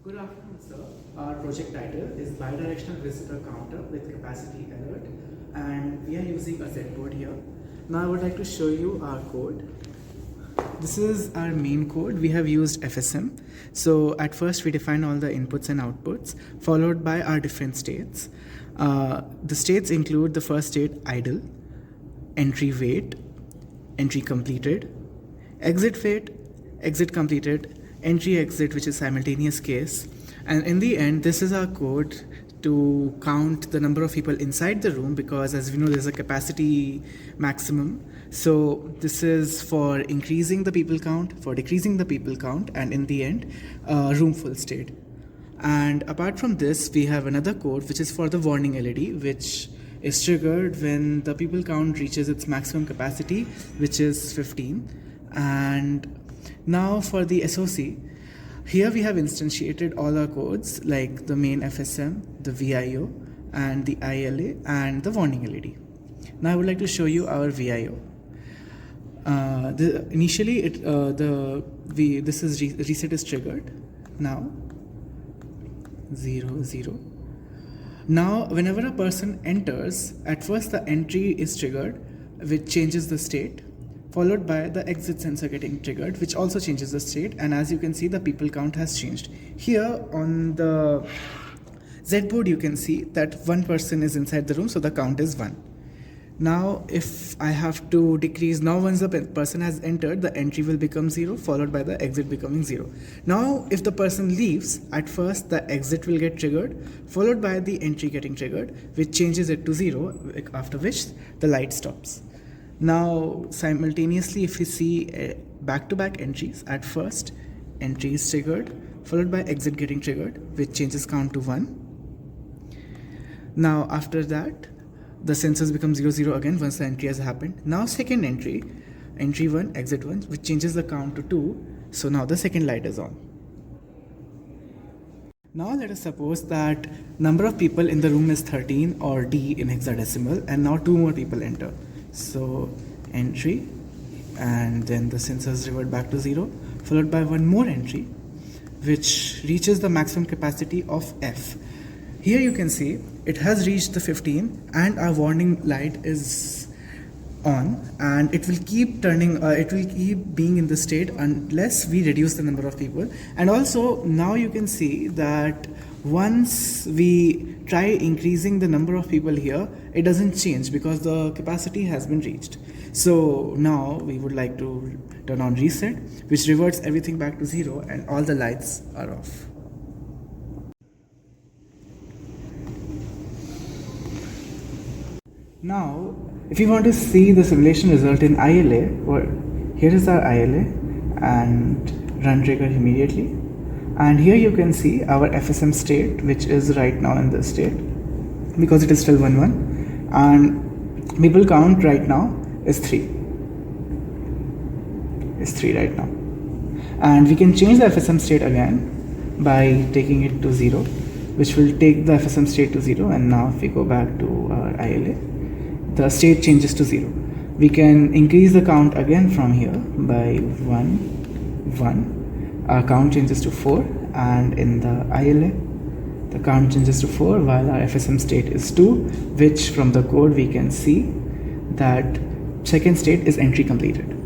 Good afternoon, sir. Our project title is Bidirectional Visitor Counter with Capacity Alert, and we are using a Z board here. Now I would like to show you our code. This is our main code. We have used FSM. So at first we define all the inputs and outputs, followed by our different states. The states include the first state idle, entry wait, entry completed, exit wait, exit completed, entry exit, which is simultaneous case, and in the end this is our code to count the number of people inside the room, because as we know there's a capacity maximum. So this is for increasing the people count, for decreasing the people count, and in the end room full state. And apart from this we have another code which is for the warning LED, which is triggered when the people count reaches its maximum capacity, which is 15. And now for the SOC, here we have instantiated all our codes like the main FSM, the VIO, and the ILA, and the warning LED. Now I would like to show you our VIO. Initially, this is reset is triggered. Now 0 0. Now whenever a person enters, at first the entry is triggered, which changes the state, followed by the exit sensor getting triggered, which also changes the state. And as you can see, the people count has changed. Here on the Z board you can see that one person is inside the room, so the count is 1. Now if I have to decrease, now once the person has entered, the entry will become 0, followed by the exit becoming 0. Now if the person leaves, at first the exit will get triggered, followed by the entry getting triggered, which changes it to 0, after which the light stops. Now simultaneously, if we see back-to-back entries, at first entry is triggered, followed by exit getting triggered, which changes count to 1. Now after that the sensors become 0 0 again once the entry has happened. Now second entry 1, exit 1, which changes the count to 2. So now the second light is on. Now let us suppose that number of people in the room is 13, or D in hexadecimal, and now 2 more people enter. So entry, and then the sensors revert back to 0, followed by one more entry which reaches the maximum capacity of F. Here you can see it has reached the 15 and our warning light is on, and it will keep turning, it will keep being in the state unless we reduce the number of people. And also now you can see that once we try increasing the number of people here, it doesn't change because the capacity has been reached. So now we would like to turn on reset, which reverts everything back to 0 and all the lights are off. Now if you want to see the simulation result in ILA, here is our ILA, and run trigger immediately. And here you can see our FSM state, which is right now in this state because it is still 1 1, and people count right now is 3. Is 3 right now. And we can change the FSM state again by taking it to 0, which will take the FSM state to 0. And now if we go back to our ILA, the state changes to 0. We can increase the count again from here by 1 1. Our count changes to 4, and in the ILA the count changes to 4 while our FSM state is 2, which from the code we can see that second state is entry completed.